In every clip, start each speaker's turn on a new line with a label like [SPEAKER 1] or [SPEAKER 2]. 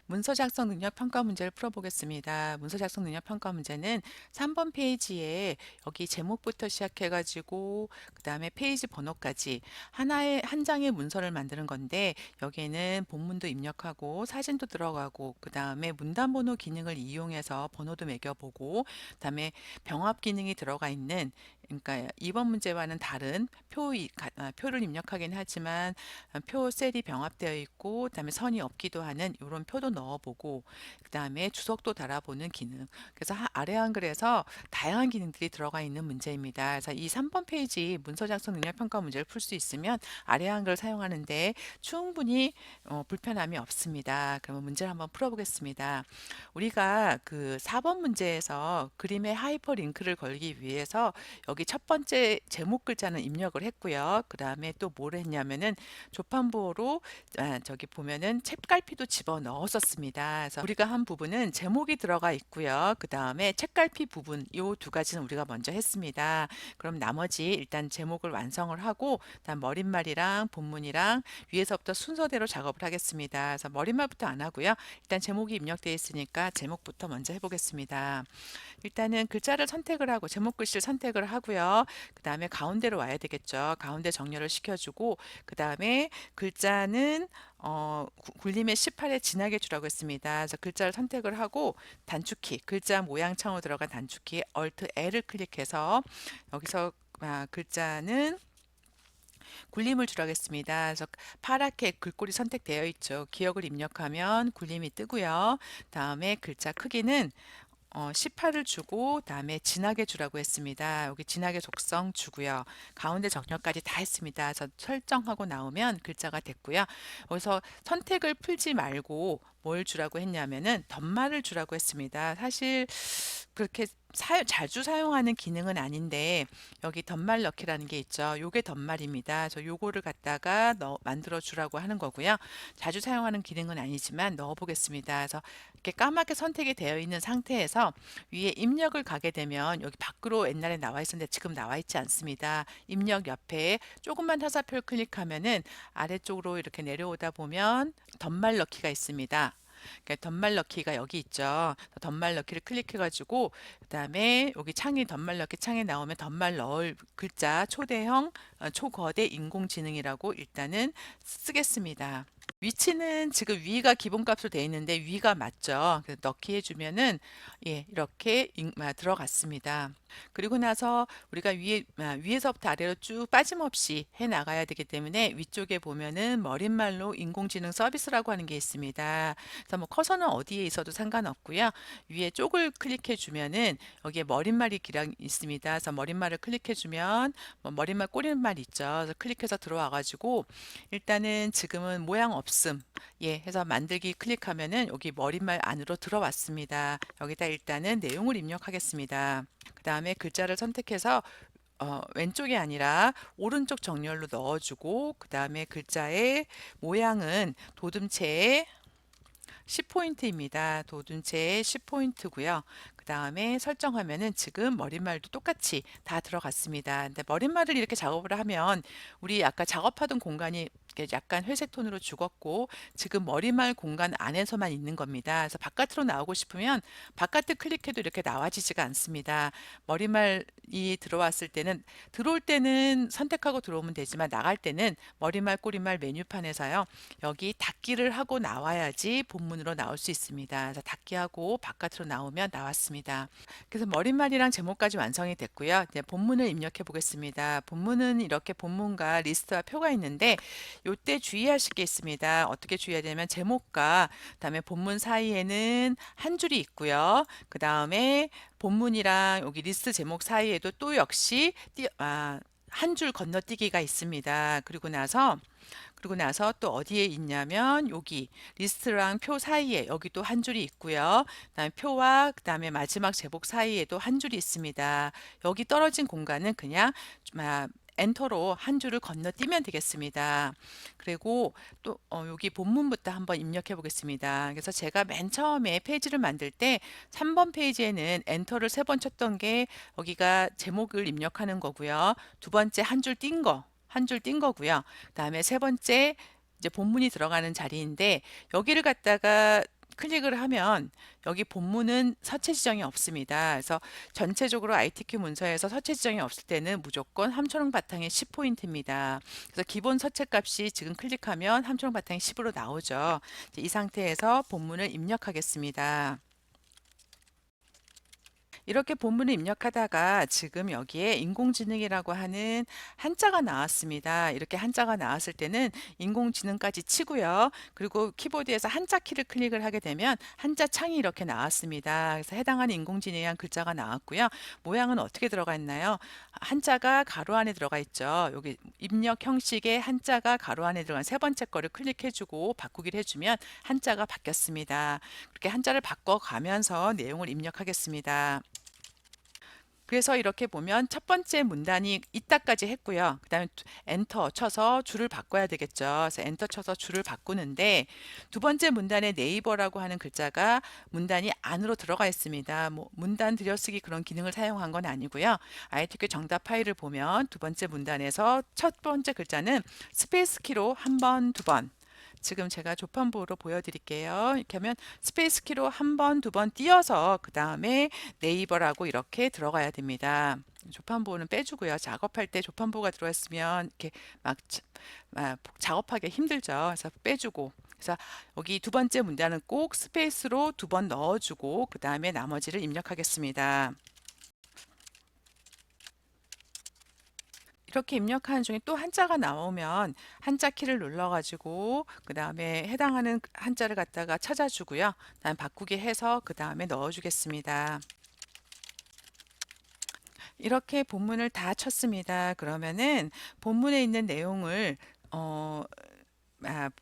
[SPEAKER 1] 문서 작성 능력 평가 문제를 풀어보겠습니다. 문서 작성 능력 평가 문제는 3번 페이지에 여기 제목부터 시작해가지고 그 다음에 페이지 번호까지 한 장의 문서를 만드는 건데, 여기에는 본문도 입력하고 사진도 들어가고 그 다음에 문단 번호 기능을 이용해서 번호도 매겨보고, 그 다음에 병합 기능이 들어가 있는, 그러니까 2번 문제와는 다른 표를 입력하긴 하지만 표 셀이 병합되어 있고 그다음에 선이 없기도 하는 이런 표도 넣어보고, 그다음에 주석도 달아보는 기능. 그래서 아래 한글에서 다양한 기능들이 들어가 있는 문제입니다. 그래서 이 3번 페이지 문서 작성 능력 평가 문제를 풀 수 있으면 아래 한글을 사용하는데 충분히 불편함이 없습니다. 그러면 문제를 한번 풀어보겠습니다. 우리가 그 4번 문제에서 그림에 하이퍼링크를 걸기 위해서 여기 첫 번째 제목 글자는 입력을 했고요. 그 다음에 또 뭘 했냐면은 조판부호로 저기 보면은 책갈피도 집어 넣었었습니다. 그래서 우리가 한 부분은 제목이 들어가 있고요. 그 다음에 책갈피 부분 요 두 가지는 우리가 먼저 했습니다. 그럼 나머지 일단 제목을 완성을 하고 다음 머릿말이랑 본문이랑 위에서부터 순서대로 작업을 하겠습니다. 그래서 머릿말부터 안 하고요. 일단 제목이 입력되어 있으니까 제목부터 먼저 해보겠습니다. 일단은 글자를 선택을 하고 제목 글씨를 선택을 하고요. 그 다음에 가운데로 와야 되겠죠. 가운데 정렬을 시켜주고 그 다음에 글자는 굴림의 18에 진하게 주라고 했습니다. 그래서 글자를 선택을 하고 단축키, 글자 모양 창으로 들어간 단축키 Alt L을 클릭해서 여기서 글자는 굴림을 주라고 했습니다. 그래서 파랗게 글꼴이 선택되어 있죠. 기억을 입력하면 굴림이 뜨고요. 다음에 글자 크기는 18을 주고 다음에 진하게 주라고 했습니다. 여기 진하게 적성 주고요. 가운데 정렬까지 다 했습니다. 그래서 설정하고 나오면 글자가 됐고요. 여기서 선택을 풀지 말고 뭘 주라고 했냐면은 덧말을 주라고 했습니다. 사실 그렇게 자주 사용하는 기능은 아닌데 여기 덧말 넣기라는 게 있죠. 요게 덧말입니다. 저 요거를 갖다가 만들어 주라고 하는 거고요. 자주 사용하는 기능은 아니지만 넣어 보겠습니다. 그래서 이렇게 까맣게 선택이 되어 있는 상태에서 위에 입력을 가게 되면 여기 밖으로 옛날에 나와 있었는데 지금 나와 있지 않습니다. 입력 옆에 조금만 화살표를 클릭하면은 아래쪽으로 이렇게 내려오다 보면 덧말 넣기가 있습니다. 그러니까 덧말 넣기가 여기 있죠. 덧말 넣기를 클릭해가지고 그 다음에 여기 창이 덧말 넣기 창에 나오면 덧말 넣을 글자 초대형 초거대 인공지능이라고 일단은 쓰겠습니다. 위치는 지금 위가 기본값으로 되어 있는데 위가 맞죠. 그래서 넣기 해주면은 이렇게 들어갔습니다. 그리고 나서 우리가 위에서부터 아래로 쭉 빠짐없이 해 나가야 되기 때문에 위쪽에 보면은 머릿말로 인공지능 서비스라고 하는 게 있습니다. 그래서 뭐 커서는 어디에 있어도 상관없고요. 위에 쪽을 클릭해 주면은 여기에 머릿말이 기랑 있습니다. 그래서 머릿말을 클릭해 주면 뭐 머릿말 꼬리말 있죠. 그래서 클릭해서 들어와 가지고 일단은 지금은 모양 없음 해서 만들기 클릭하면은 여기 머릿말 안으로 들어왔습니다. 여기다 일단은 내용을 입력하겠습니다. 그 다음에 글자를 선택해서 왼쪽이 아니라 오른쪽 정렬로 넣어주고 그 다음에 글자의 모양은 도둠체의 10포인트입니다. 도둠체의 10포인트고요. 그 다음에 설정하면은 지금 머릿말도 똑같이 다 들어갔습니다. 근데 머릿말을 이렇게 작업을 하면 우리 아까 작업하던 공간이 약간 회색 톤으로 죽었고 지금 머릿말 공간 안에서만 있는 겁니다. 그래서 바깥으로 나오고 싶으면 바깥을 클릭해도 이렇게 나와지지가 않습니다. 머릿말이 들어왔을 때는 들어올 때는 선택하고 들어오면 되지만 나갈 때는 머릿말 꼬리말 메뉴판에서요. 여기 닫기를 하고 나와야지 본문으로 나올 수 있습니다. 그래서 닫기 하고 바깥으로 나오면 나왔습니다. 그래서 머릿말이랑 제목까지 완성이 됐고요. 이제 본문을 입력해 보겠습니다. 본문은 이렇게 본문과 리스트와 표가 있는데 요때 주의하실 게 있습니다. 어떻게 주의해야 되냐면 제목과 그다음에 본문 사이에는 한 줄이 있고요. 그 다음에 본문이랑 여기 리스트 제목 사이에도 또 역시 한 줄 건너뛰기가 있습니다. 그리고 나서 또 어디에 있냐면 여기 리스트랑 표 사이에 여기도 한 줄이 있고요. 그다음에 표와 그다음에 마지막 제목 사이에도 한 줄이 있습니다. 여기 떨어진 공간은 그냥 엔터로 한 줄을 건너뛰면 되겠습니다. 그리고 또 여기 본문부터 한번 입력해 보겠습니다. 그래서 제가 맨 처음에 페이지를 만들 때 3번 페이지에는 엔터를 3번 쳤던 게 여기가 제목을 입력하는 거고요. 두 번째 한 줄 띈 거. 한 줄 띈 거고요. 그다음에 세 번째 이제 본문이 들어가는 자리인데 여기를 갖다가 클릭을 하면 여기 본문은 서체 지정이 없습니다. 그래서 전체적으로 ITQ 문서에서 서체 지정이 없을 때는 무조건 함초록 바탕에 10포인트입니다. 그래서 기본 서체 값이 지금 클릭하면 함초록 바탕이 10으로 나오죠. 이 상태에서 본문을 입력하겠습니다. 이렇게 본문을 입력하다가 지금 여기에 인공지능이라고 하는 한자가 나왔습니다. 이렇게 한자가 나왔을 때는 인공지능까지 치고요. 그리고 키보드에서 한자 키를 클릭을 하게 되면 한자 창이 이렇게 나왔습니다. 그래서 해당하는 인공지능에 대한 글자가 나왔고요. 모양은 어떻게 들어가 있나요? 한자가 가로 안에 들어가 있죠. 여기 입력 형식의 한자가 가로 안에 들어간 세 번째 거를 클릭해주고 바꾸기를 해주면 한자가 바뀌었습니다. 그렇게 한자를 바꿔가면서 내용을 입력하겠습니다. 그래서 이렇게 보면 첫 번째 문단이 이따까지 했고요. 그 다음에 엔터 쳐서 줄을 바꿔야 되겠죠. 그래서 엔터 쳐서 줄을 바꾸는데 두 번째 문단에 네이버라고 하는 글자가 문단이 안으로 들어가 있습니다. 뭐 문단 들여쓰기 그런 기능을 사용한 건 아니고요. ITQ 정답 파일을 보면 두 번째 문단에서 첫 번째 글자는 스페이스 키로 한 번, 두 번. 지금 제가 조판부로 보여드릴게요. 이렇게 하면 스페이스 키로 한 번, 두 번 띄어서 그 다음에 네이버라고 이렇게 들어가야 됩니다. 조판부는 빼주고요. 작업할 때 조판부가 들어있으면 이렇게 막 작업하기 힘들죠. 그래서 빼주고. 그래서 여기 두 번째 문단은 꼭 스페이스로 두 번 넣어주고 그 다음에 나머지를 입력하겠습니다. 이렇게 입력하는 중에 또 한자가 나오면 한자 키를 눌러가지고 그 다음에 해당하는 한자를 갖다가 찾아주고요. 다음 바꾸기 해서 그 다음에 넣어주겠습니다. 이렇게 본문을 다 쳤습니다. 그러면은 본문에 있는 내용을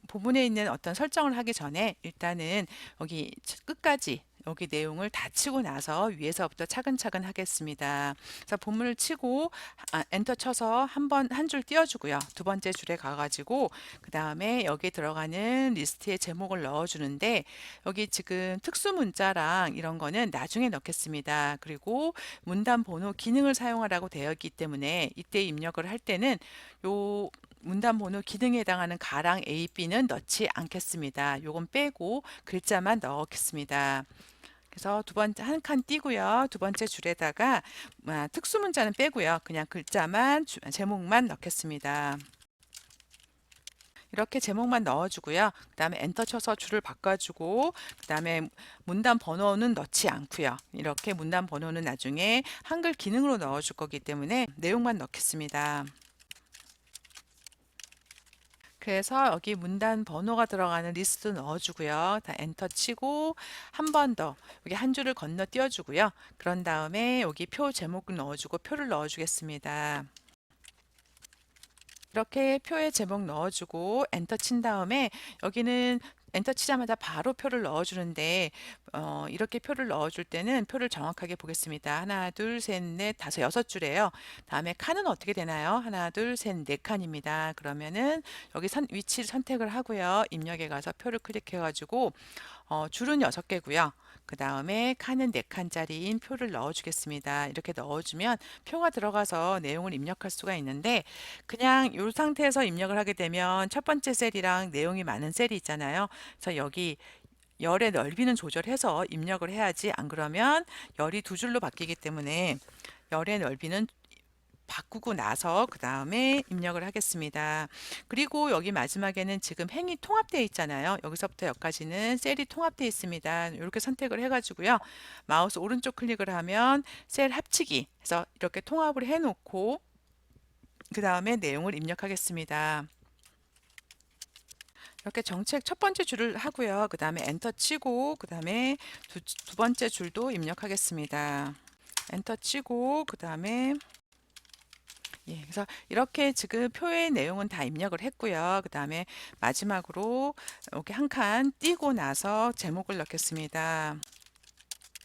[SPEAKER 1] 본문에 있는 어떤 설정을 하기 전에 일단은 여기 끝까지 여기 내용을 다 치고 나서 위에서부터 차근차근 하겠습니다. 그래서 본문을 치고 엔터 쳐서 한 줄 띄워주고요. 두 번째 줄에 가가지고 그 다음에 여기 들어가는 리스트의 제목을 넣어주는데 여기 지금 특수 문자랑 이런 거는 나중에 넣겠습니다. 그리고 문단 번호 기능을 사용하라고 되어 있기 때문에 이때 입력을 할 때는 요 문단 번호 기능에 해당하는 가랑 A, B는 넣지 않겠습니다. 요건 빼고 글자만 넣겠습니다. 그래서 두 번째 한 칸 띄고요. 두 번째 줄에다가 특수 문자는 빼고요. 그냥 글자만 제목만 넣겠습니다. 이렇게 제목만 넣어주고요. 그 다음에 엔터 쳐서 줄을 바꿔주고 그 다음에 문단 번호는 넣지 않고요. 이렇게 문단 번호는 나중에 한글 기능으로 넣어줄 거기 때문에 내용만 넣겠습니다. 그래서 여기 문단 번호가 들어가는 리스트 넣어주고요. 다 엔터 치고 한 번 더 여기 한 줄을 건너 띄워주고요. 그런 다음에 여기 표 제목을 넣어주고 표를 넣어주겠습니다. 이렇게 표의 제목 넣어주고 엔터 친 다음에 여기는 엔터 치자마자 바로 표를 넣어주는데 이렇게 표를 넣어줄 때는 표를 정확하게 보겠습니다. 하나, 둘, 셋, 넷, 다섯, 여섯 줄이에요. 다음에 칸은 어떻게 되나요? 하나, 둘, 셋, 네 칸입니다. 그러면은 여기 위치를 선택을 하고요. 입력에 가서 표를 클릭해가지고 줄은 6개고요. 그 다음에 칸은 4칸짜리인 표를 넣어주겠습니다. 이렇게 넣어주면 표가 들어가서 내용을 입력할 수가 있는데 그냥 이 상태에서 입력을 하게 되면 첫 번째 셀이랑 내용이 많은 셀이 있잖아요. 그래서 여기 열의 넓이는 조절해서 입력을 해야지 안 그러면 열이 두 줄로 바뀌기 때문에 열의 넓이는 바꾸고 나서 그 다음에 입력을 하겠습니다. 그리고 여기 마지막에는 지금 행이 통합되어 있잖아요. 여기서부터 여기까지는 셀이 통합되어 있습니다. 이렇게 선택을 해가지고요. 마우스 오른쪽 클릭을 하면 셀 합치기 해서 이렇게 통합을 해놓고 그 다음에 내용을 입력하겠습니다. 이렇게 정책 첫 번째 줄을 하고요. 그 다음에 엔터 치고 그 다음에 두 번째 줄도 입력하겠습니다. 엔터 치고 그 다음에 예, 그래서 이렇게 지금 표의 내용은 다 입력을 했고요. 그 다음에 마지막으로 이렇게 한 칸 띄고 나서 제목을 넣겠습니다.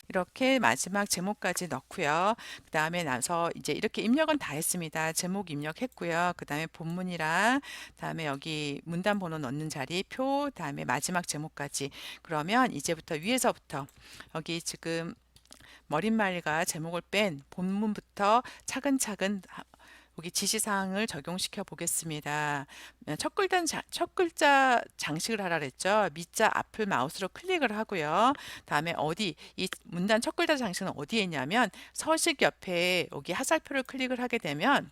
[SPEAKER 1] 이렇게 마지막 제목까지 넣고요. 그 다음에 나서 이제 이렇게 입력은 다 했습니다. 제목 입력했고요. 그 다음에 본문이랑 다음에 여기 문단 번호 넣는 자리 표 다음에 마지막 제목까지 그러면 이제부터 위에서부터 여기 지금 머릿말과 제목을 뺀 본문부터 차근차근 여기 지시사항을 적용시켜 보겠습니다. 첫 글자 장식을 하라 그랬죠. 미자 앞을 마우스로 클릭을 하고요. 다음에 이 문단 첫 글자 장식은 어디에 있냐면 서식 옆에 여기 하살표를 클릭을 하게 되면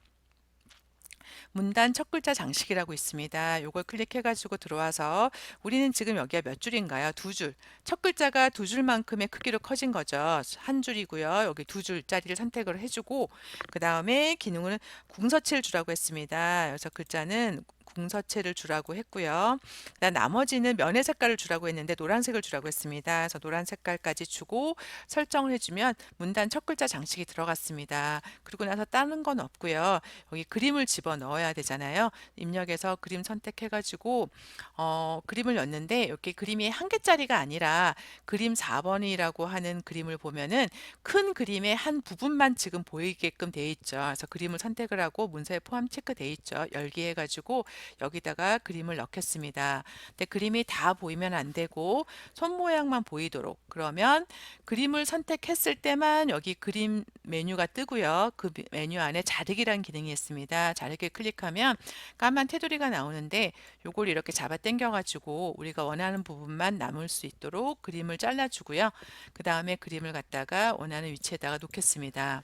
[SPEAKER 1] 문단 첫 글자 장식이라고 있습니다. 요걸 클릭해 가지고 들어와서 우리는 지금 여기가 몇 줄인가요? 두 줄. 첫 글자가 두 줄만큼의 크기로 커진 거죠. 한 줄이고요. 여기 두 줄짜리를 선택을 해주고 그 다음에 기능은 궁서체를 주라고 했습니다. 그래서 글자는 궁서체를 주라고 했고요. 그다음 나머지는 면의 색깔을 주라고 했는데 노란색을 주라고 했습니다. 그래서 노란 색깔까지 주고 설정을 해주면 문단 첫 글자 장식이 들어갔습니다. 그리고 나서 다른 건 없고요. 여기 그림을 집어 넣어야 되잖아요. 입력해서 그림 선택해가지고 그림을 넣는데 여기 그림이 한 개짜리가 아니라 그림 4번이라고 하는 그림을 보면은 큰 그림의 한 부분만 지금 보이게끔 돼 있죠. 그래서 그림을 선택을 하고 문서에 포함 체크돼 있죠. 열기 해가지고 여기다가 그림을 넣겠습니다. 근데 그림이 다 보이면 안 되고 손 모양만 보이도록 그러면 그림을 선택했을 때만 여기 그림 메뉴가 뜨고요. 그 메뉴 안에 자르기란 기능이 있습니다. 자르기 클릭하면 까만 테두리가 나오는데 요걸 이렇게 잡아 당겨 가지고 우리가 원하는 부분만 남을 수 있도록 그림을 잘라 주고요. 그 다음에 그림을 갖다가 원하는 위치에다가 놓겠습니다.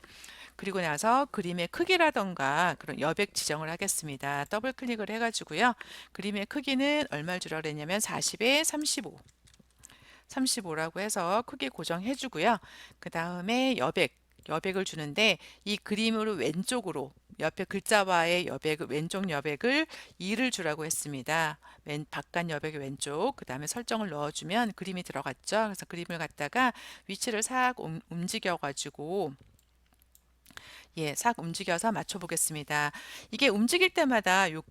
[SPEAKER 1] 그리고 나서 그림의 크기라던가 그런 여백 지정을 하겠습니다. 더블 클릭을 해가지고요. 그림의 크기는 얼마를 주라고 그랬냐면 40에 35. 35라고 해서 크기 고정해 주고요. 그 다음에 여백을 주는데 이 그림으로 왼쪽으로 옆에 글자와의 왼쪽 여백을 2를 주라고 했습니다. 바깥 여백의 왼쪽, 그 다음에 설정을 넣어주면 그림이 들어갔죠. 그래서 그림을 갖다가 위치를 싹 움직여가지고 싹 움직여서 맞춰 보겠습니다. 이게 움직일 때마다 요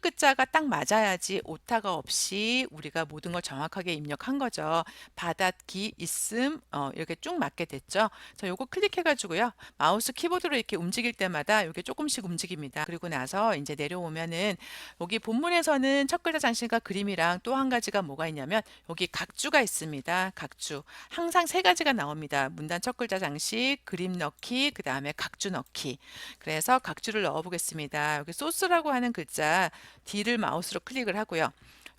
[SPEAKER 1] 끝자가 딱 맞아야지 오타가 없이 우리가 모든 걸 정확하게 입력한 거죠. 받았기, 있음, 이렇게 쭉 맞게 됐죠. 자, 요거 클릭해 가지고요. 마우스 키보드로 이렇게 움직일 때마다 이게 조금씩 움직입니다. 그리고 나서 이제 내려오면은 여기 본문에서는 첫 글자 장식과 그림이랑 또 한 가지가 뭐가 있냐면 여기 각주가 있습니다. 각주. 항상 세 가지가 나옵니다. 문단 첫 글자 장식, 그림 넣기, 그 다음에 각주 넣기. 그래서 각주를 넣어 보겠습니다. 여기 소스라고 하는 글자 D를 마우스로 클릭을 하고요.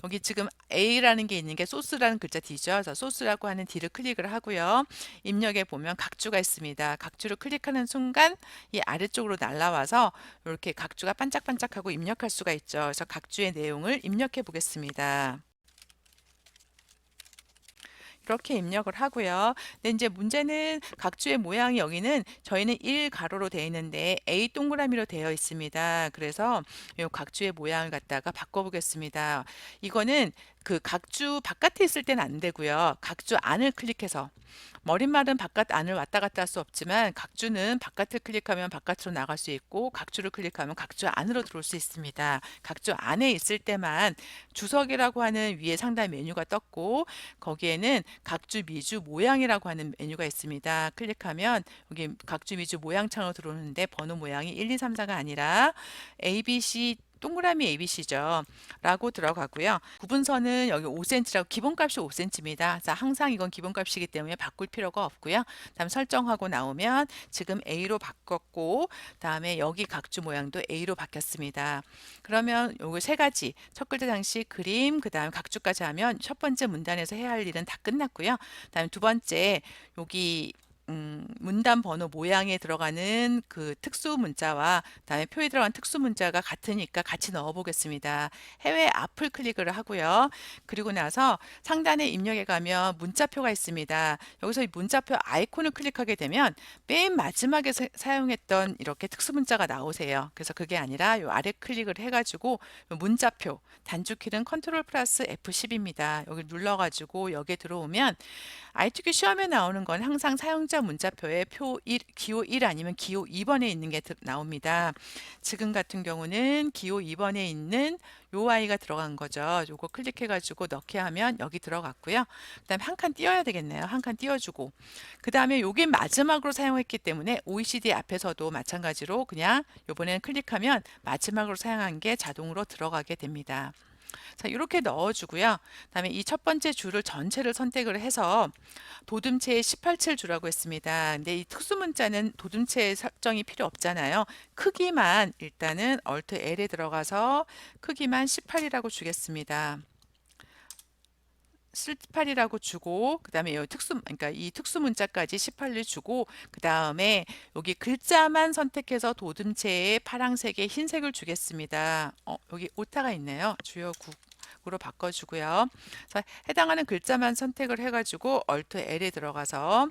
[SPEAKER 1] 여기 지금 A라는 게 있는 게 소스라는 글자 D죠. 그래서 소스라고 하는 D를 클릭을 하고요. 입력에 보면 각주가 있습니다. 각주를 클릭하는 순간 이 아래쪽으로 날라와서 이렇게 각주가 반짝반짝하고 입력할 수가 있죠. 그래서 각주의 내용을 입력해 보겠습니다. 이렇게 입력을 하고요. 근데 이제 문제는 각주의 모양이 여기는 저희는 1가로로 되어 있는데 A 동그라미로 되어 있습니다. 그래서 이 각주의 모양을 갖다가 바꿔보겠습니다. 이거는 그 각주 바깥에 있을 때는 안 되고요. 각주 안을 클릭해서 머릿말은 바깥 안을 왔다 갔다 할 수 없지만 각주는 바깥을 클릭하면 바깥으로 나갈 수 있고 각주를 클릭하면 각주 안으로 들어올 수 있습니다. 각주 안에 있을 때만 주석이라고 하는 위에 상단 메뉴가 떴고 거기에는 각주 미주 모양이라고 하는 메뉴가 있습니다. 클릭하면 여기 각주 미주 모양 창으로 들어오는데 번호 모양이 1, 2, 3, 4가 아니라 ABC 동그라미 ABC죠. 라고 들어가고요. 구분선은 여기 5cm라고 기본값이 5cm입니다. 그래서 항상 이건 기본값이기 때문에 바꿀 필요가 없고요. 다음 설정하고 나오면 지금 A로 바꿨고 다음에 여기 각주 모양도 A로 바뀌었습니다. 그러면 요거 세 가지 첫 글자 장식 그림 그 다음 각주까지 하면 첫 번째 문단에서 해야 할 일은 다 끝났고요. 다음 두 번째 여기 문단 번호 모양에 들어가는 그 특수 문자와 그다음에 표에 들어간 특수 문자가 같으니까 같이 넣어 보겠습니다. 해외 앞을 클릭을 하고요. 그리고 나서 상단에 입력해 가면 문자표가 있습니다. 여기서 이 문자표 아이콘을 클릭하게 되면 맨 마지막에 사용했던 이렇게 특수 문자가 나오세요. 그래서 그게 아니라 요 아래 클릭을 해가지고 문자표 단축키는 컨트롤 플러스 F10입니다. 여기 눌러가지고 여기에 들어오면 ITQ 시험에 나오는 건 항상 사용자 문자표에 기호 1 아니면 기호 2번에 있는 게 나옵니다. 지금 같은 경우는 기호 2번에 있는 요 아이가 들어간 거죠. 요거 클릭해가지고 넣게 하면 여기 들어갔고요. 그 다음에 한 칸 띄워야 되겠네요. 한 칸 띄워주고. 그 다음에 요게 마지막으로 사용했기 때문에 OECD 앞에서도 마찬가지로 그냥 요번에는 클릭하면 마지막으로 사용한 게 자동으로 들어가게 됩니다. 자, 이렇게 넣어주고요. 그다음에 이 첫 번째 줄을 전체를 선택을 해서 도둠체에 18칠 주라고 했습니다. 근데 이 특수문자는 도둠체 설정이 필요 없잖아요. 크기만 일단은 Alt L에 들어가서 크기만 18이라고 주겠습니다. 18이라고 주고 그다음에 이 그러니까 이 특수 문자까지 18을 주고 그다음에 여기 글자만 선택해서 도둠체에 파란색에 흰색을 주겠습니다. 여기 오타가 있네요. 주요국으로 바꿔주고요. 자, 해당하는 글자만 선택을 해가지고 Alt L에 들어가서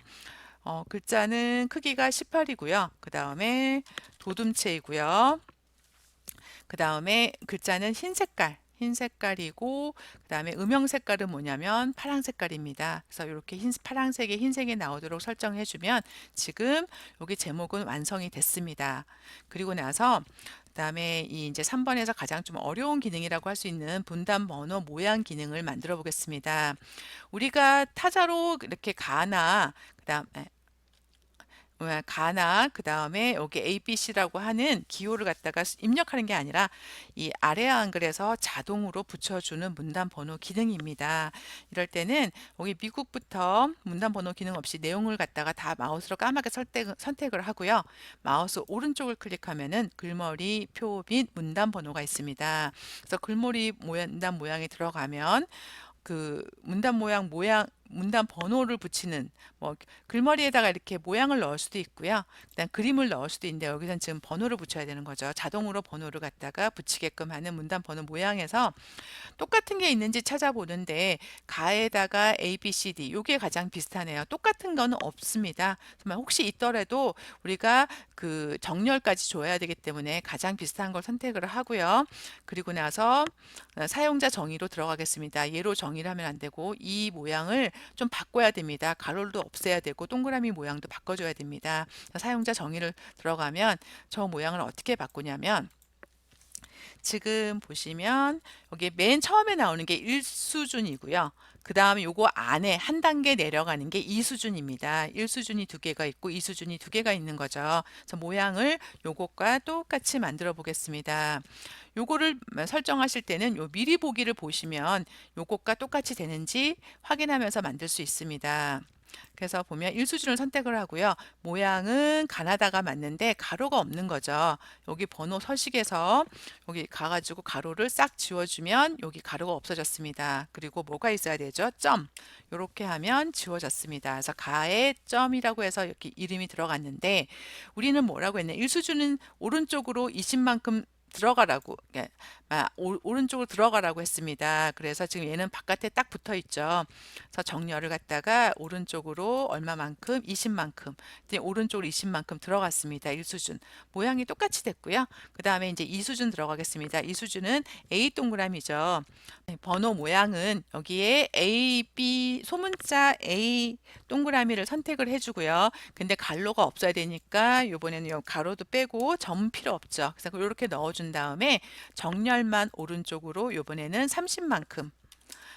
[SPEAKER 1] 글자는 크기가 18이고요. 그 다음에 도둠체이고요. 그 다음에 글자는 흰 색깔이고 그 다음에 음영 색깔은 뭐냐면 파란 색깔입니다. 그래서 이렇게 파란색에 흰색이 나오도록 설정해 주면 지금 여기 제목은 완성이 됐습니다. 그리고 나서 그 다음에 이 이제 3번에서 가장 좀 어려운 기능이라고 할 수 있는 분단 번호 모양 기능을 만들어 보겠습니다. 우리가 타자로 이렇게 가나 그다음에 가나 그 다음에 여기 ABC라고 하는 기호를 갖다가 입력하는 게 아니라 이 아래 한글에서 자동으로 붙여주는 문단 번호 기능입니다. 이럴 때는 여기 미국부터 문단 번호 기능 없이 내용을 갖다가 다 마우스로 까맣게 선택을 하고요. 마우스 오른쪽을 클릭하면은 글머리 표 및 문단 번호가 있습니다. 그래서 글머리 문단 모양이 들어가면 그 문단 번호를 붙이는 뭐 글머리에다가 이렇게 모양을 넣을 수도 있고요. 그다음 그림을 넣을 수도 있는데 여기서는 지금 번호를 붙여야 되는 거죠. 자동으로 번호를 갖다가 붙이게끔 하는 문단 번호 모양에서 똑같은 게 있는지 찾아보는데 가에다가 A, B, C, D 요게 가장 비슷하네요. 똑같은 거는 없습니다. 정말 혹시 있더라도 우리가 그 정렬까지 줘야 되기 때문에 가장 비슷한 걸 선택을 하고요. 그리고 나서 사용자 정의로 들어가겠습니다. 얘로 정의를 하면 안 되고 이 모양을 좀 바꿔야 됩니다. 가로도 없애야 되고 동그라미 모양도 바꿔줘야 됩니다. 사용자 정의를 들어가면 저 모양을 어떻게 바꾸냐면 지금 보시면 여기 맨 처음에 나오는 게 1수준이고요. 그 다음에 요거 안에 한 단계 내려가는 게 2수준입니다. 1수준이 두 개가 있고 2수준이 두 개가 있는 거죠. 그래서 모양을 요것과 똑같이 만들어 보겠습니다. 요거를 설정하실 때는 요 미리 보기를 보시면 요것과 똑같이 되는지 확인하면서 만들 수 있습니다. 그래서 보면 1수준을 선택을 하고요. 모양은 가나다가 맞는데 가로가 없는 거죠. 여기 번호 서식에서 여기 가가지고 가로를 싹 지워주면 여기 가로가 없어졌습니다. 그리고 뭐가 있어야 되죠? 점. 이렇게 하면 지워졌습니다. 그래서 가에 점이라고 해서 이렇게 이름이 들어갔는데 우리는 뭐라고 했냐? 1수준은 오른쪽으로 20만큼 들어가라고 오른쪽으로 들어가라고 했습니다. 그래서 지금 얘는 바깥에 딱 붙어 있죠. 그래서 정렬을 갖다가 오른쪽으로 얼마만큼 20만큼 오른쪽으로 20만큼 들어갔습니다. 1수준 모양이 똑같이 됐고요. 그 다음에 이제 2수준 들어가겠습니다. 2수준은 A 동그라미죠. 번호 모양은 여기에 A, B 소문자 A 동그라미를 선택을 해주고요. 근데 가로가 없어야 되니까 이번에는 요 가로도 빼고 점 필요 없죠. 그래서 이렇게 넣어준 다음에 정렬만 오른쪽으로 이번에는 30만큼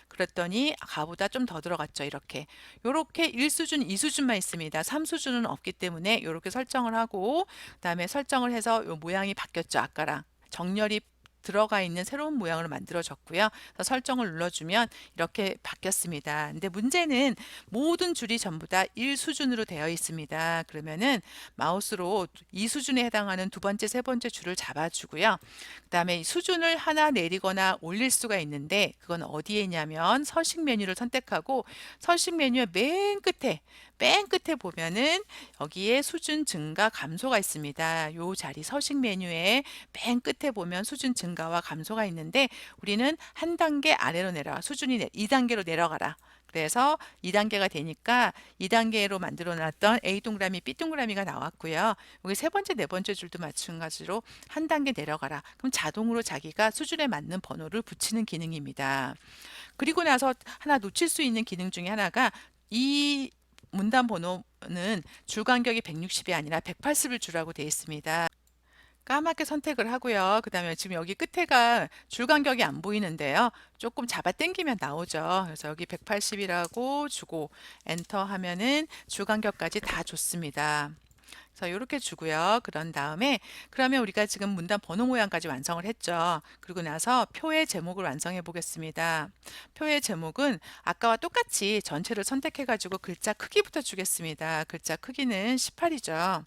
[SPEAKER 1] 그랬더니 가보다 좀 더 들어갔죠. 이렇게 1수준, 2수준만 있습니다. 3수준은 없기 때문에 이렇게 설정을 하고 그다음에 설정을 해서 요 모양이 바뀌었죠. 아까랑 정렬이 들어가 있는 새로운 모양으로 만들어졌고요. 그래서 설정을 눌러주면 이렇게 바뀌었습니다. 근데 문제는 모든 줄이 전부 다 1수준으로 되어 있습니다. 그러면은 마우스로 2수준에 해당하는 두 번째, 세 번째 줄을 잡아주고요. 그 다음에 수준을 하나 내리거나 올릴 수가 있는데 그건 어디에 있냐면 서식 메뉴를 선택하고 서식 메뉴의 맨 끝에 보면은 여기에 수준 증가 감소가 있습니다. 요 자리 서식 메뉴에 맨 끝에 보면 수준 증가와 감소가 있는데 우리는 한 단계 아래로 내려가 수준이 2단계로 내려가라. 그래서 2단계가 되니까 2단계로 만들어 놨던 A 동그라미, B 동그라미가 나왔고요. 여기 세 번째, 네 번째 줄도 마찬가지로 한 단계 내려가라. 그럼 자동으로 자기가 수준에 맞는 번호를 붙이는 기능입니다. 그리고 나서 하나 놓칠 수 있는 기능 중에 하나가 이 문단 번호는 줄 간격이 160이 아니라 180을 주라고 되어 있습니다. 까맣게 선택을 하고요. 그 다음에 지금 여기 끝에가 줄 간격이 안 보이는데요. 조금 잡아 당기면 나오죠. 그래서 여기 180이라고 주고 엔터 하면은 줄 간격까지 다 줬습니다. 그래서 이렇게 주고요. 그런 다음에 그러면 우리가 지금 문단 번호 모양까지 완성을 했죠. 그리고 나서 표의 제목을 완성해 보겠습니다. 표의 제목은 아까와 똑같이 전체를 선택해 가지고 글자 크기부터 주겠습니다. 글자 크기는 18이죠.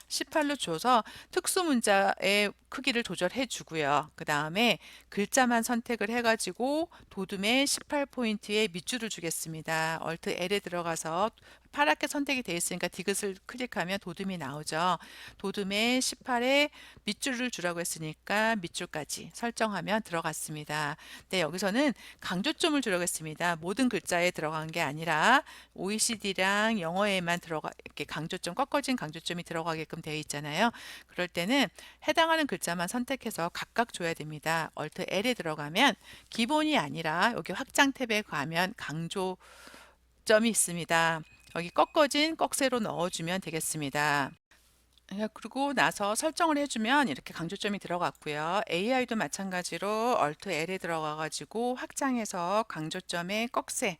[SPEAKER 1] 18로 줘서 특수 문자의 크기를 조절해 주고요. 그 다음에 글자만 선택을 해가지고 도둠의 18포인트에 밑줄을 주겠습니다. Alt L에 들어가서 파랗게 선택이 되어 있으니까 디귿을 클릭하면 도둠이 나오죠. 도둠의 18에 밑줄을 주라고 했으니까 밑줄까지 설정하면 들어갔습니다. 네, 여기서는 강조점을 주라고 했습니다. 모든 글자에 들어간 게 아니라 OECD랑 영어에만 이렇게 강조점, 꺾어진 강조점이 들어가게끔 되어 있잖아요. 그럴 때는 해당하는 글자만 선택해서 각각 줘야 됩니다. Alt L에 들어가면 기본이 아니라 여기 확장 탭에 가면 강조점이 있습니다. 여기 꺾어진 꺽쇠로 넣어주면 되겠습니다. 그리고 나서 설정을 해주면 이렇게 강조점이 들어갔고요. AI도 마찬가지로 Alt L에 들어가 가지고 확장해서 강조점의 꺽쇠를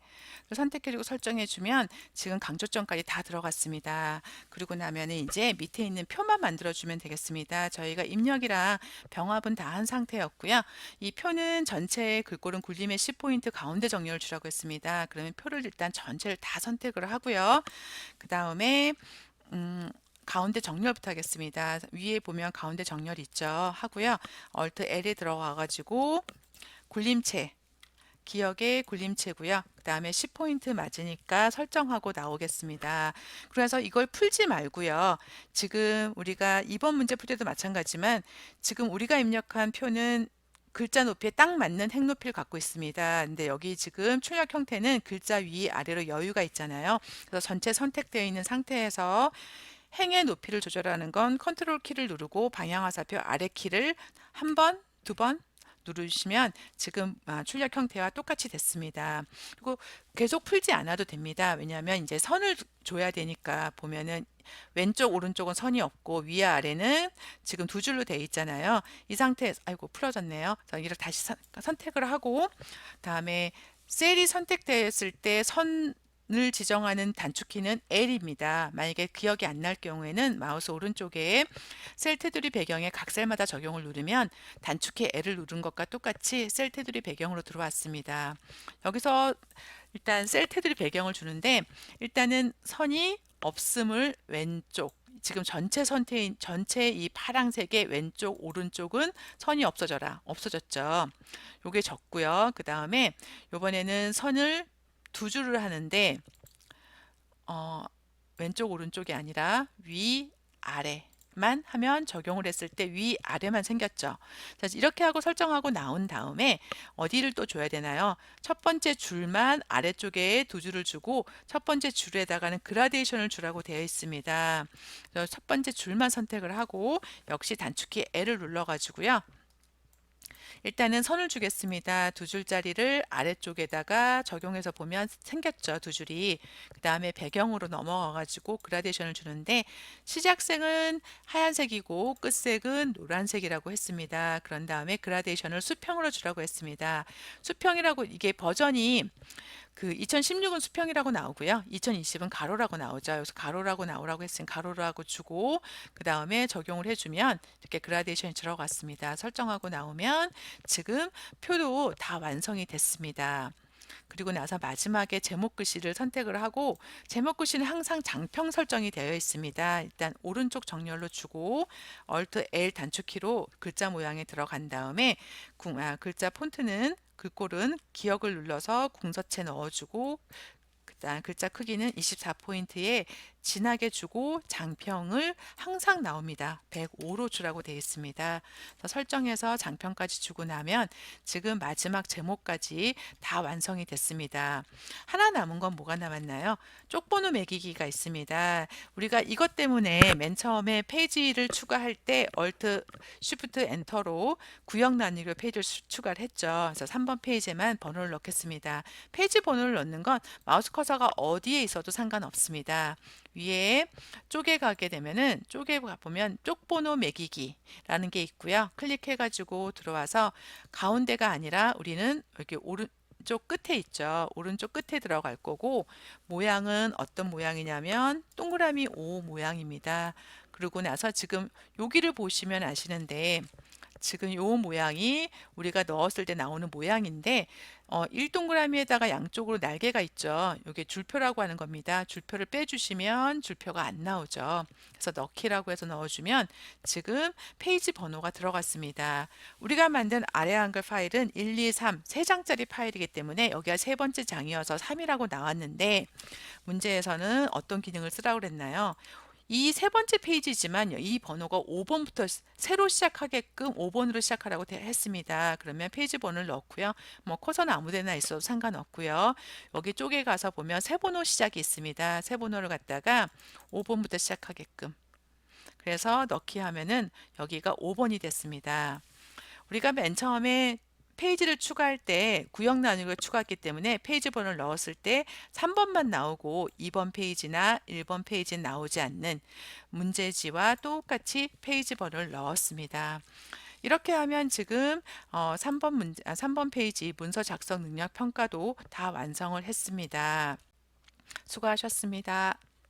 [SPEAKER 1] 선택해주고 설정해주면 지금 강조점까지 다 들어갔습니다. 그리고 나면 이제 밑에 있는 표만 만들어주면 되겠습니다. 저희가 입력이랑 병합은 다 한 상태였고요. 이 표는 전체 글꼴은 굴림의 10포인트 가운데 정렬을 주라고 했습니다. 그러면 표를 일단 전체를 다 선택을 하고요. 그 다음에 가운데 정렬부터 하겠습니다. 위에 보면 가운데 정렬 있죠. 하고요. Alt L에 들어가 가지고 굴림체, 기억의 굴림체고요. 그 다음에 10포인트 맞으니까 설정하고 나오겠습니다. 그래서 이걸 풀지 말고요. 지금 우리가 이번 문제 풀 때도 마찬가지지만 지금 우리가 입력한 표는 글자 높이에 딱 맞는 행 높이를 갖고 있습니다. 근데 여기 지금 출력 형태는 글자 위 아래로 여유가 있잖아요. 그래서 전체 선택되어 있는 상태에서 행의 높이를 조절하는 건 컨트롤 키를 누르고 방향화살표 아래 키를 한 번, 두 번 누르시면 지금 출력 형태와 똑같이 됐습니다. 그리고 계속 풀지 않아도 됩니다. 왜냐하면 이제 선을 줘야 되니까 보면은 왼쪽 오른쪽은 선이 없고 위와 아래는 지금 두 줄로 되어 있잖아요. 이 상태에서 아이고 풀어졌네요. 그래서 이를 다시 선택을 하고 다음에 셀이 선택되었을 때 선을 지정하는 단축키는 L입니다. 만약에 기억이 안 날 경우에는 마우스 오른쪽에 셀 테두리 배경에 각 셀마다 적용을 누르면 단축키 L을 누른 것과 똑같이 셀 테두리 배경으로 들어왔습니다. 여기서 일단 셀 테두리 배경을 주는데 일단은 선이 없음을 왼쪽 지금 전체 이 파란색의 왼쪽 오른쪽은 선이 없어져라 없어졌죠. 요게 적고요. 그 다음에 요번에는 선을 두 줄을 하는데 왼쪽 오른쪽이 아니라 위 아래만 하면 적용을 했을 때 위 아래만 생겼죠. 자, 이렇게 하고 설정하고 나온 다음에 어디를 또 줘야 되나요? 첫 번째 줄만 아래쪽에 두 줄을 주고 첫 번째 줄에다가는 그라데이션을 주라고 되어 있습니다. 그래서 첫 번째 줄만 선택을 하고 역시 단축키 L을 눌러 가지고요. 일단은 선을 주겠습니다. 두 줄짜리를 아래쪽에다가 적용해서 보면 생겼죠. 두 줄이. 그 다음에 배경으로 넘어가 가지고 그라데이션을 주는데 시작색은 하얀색이고 끝색은 노란색이라고 했습니다. 그런 다음에 그라데이션을 수평으로 주라고 했습니다. 수평이라고 이게 버전이 그 2016은 수평이라고 나오고요. 2020은 가로라고 나오죠. 그래서 가로라고 나오라고 했으니 가로라고 주고 그 다음에 적용을 해주면 이렇게 그라데이션이 들어갔습니다. 설정하고 나오면 지금 표도 다 완성이 됐습니다. 그리고 나서 마지막에 제목 글씨를 선택을 하고 제목 글씨는 항상 장평 설정이 되어 있습니다. 일단 오른쪽 정렬로 주고 Alt L 단축키로 글자 모양에 들어간 다음에 글자 폰트는 글꼴은 기억을 눌러서 궁서체 넣어주고 그다음 글자 크기는 24포인트에 진하게 주고 장평을 항상 나옵니다. 105로 주라고 되어 있습니다. 설정해서 장평까지 주고 나면 지금 마지막 제목까지 다 완성이 됐습니다. 하나 남은 건 뭐가 남았나요? 쪽번호 매기기가 있습니다. 우리가 이것 때문에 맨 처음에 페이지를 추가할 때 Alt Shift Enter로 구역 나누기로 페이지를 추가를 했죠. 그래서 3번 페이지에만 번호를 넣겠습니다. 페이지 번호를 넣는 건 마우스 커서가 어디에 있어도 상관없습니다. 위에 쪽에 가게 되면은 쪽에 보면 쪽번호 매기기라는 게 있고요. 클릭해 가지고 들어와서 가운데가 아니라 우리는 여기 오른쪽 끝에 있죠. 오른쪽 끝에 들어갈 거고 모양은 어떤 모양이냐면 동그라미 O 모양입니다. 그러고 나서 지금 여기를 보시면 아시는데 지금 요 모양이 우리가 넣었을 때 나오는 모양인데 1동그라미에다가 양쪽으로 날개가 있죠. 이게 줄표라고 하는 겁니다. 줄표를 빼주시면 줄표가 안 나오죠. 그래서 넣기라고 해서 넣어주면 지금 페이지 번호가 들어갔습니다. 우리가 만든 아래 한글 파일은 1, 2, 3, 3장짜리 파일이기 때문에 여기가 세 번째 장이어서 3이라고 나왔는데 문제에서는 어떤 기능을 쓰라고 그랬나요? 이 세 번째 페이지지만 이 번호가 5번부터 새로 시작하게끔 5번으로 시작하라고 했습니다. 그러면 페이지 번호를 넣고요. 뭐 커서는 아무 데나 있어도 상관없고요. 여기 쪽에 가서 보면 세 번호 시작이 있습니다. 세 번호를 갖다가 5번부터 시작하게끔. 그래서 넣기 하면은 여기가 5번이 됐습니다. 우리가 맨 처음에 페이지를 추가할 때 구역 나누기를 추가했기 때문에 페이지 번호를 넣었을 때 3번만 나오고 2번 페이지나 1번 페이지는 나오지 않는 문제지와 똑같이 페이지 번호를 넣었습니다. 이렇게 하면 지금 3번 페이지 문서 작성 능력 평가도 다 완성을 했습니다. 수고하셨습니다.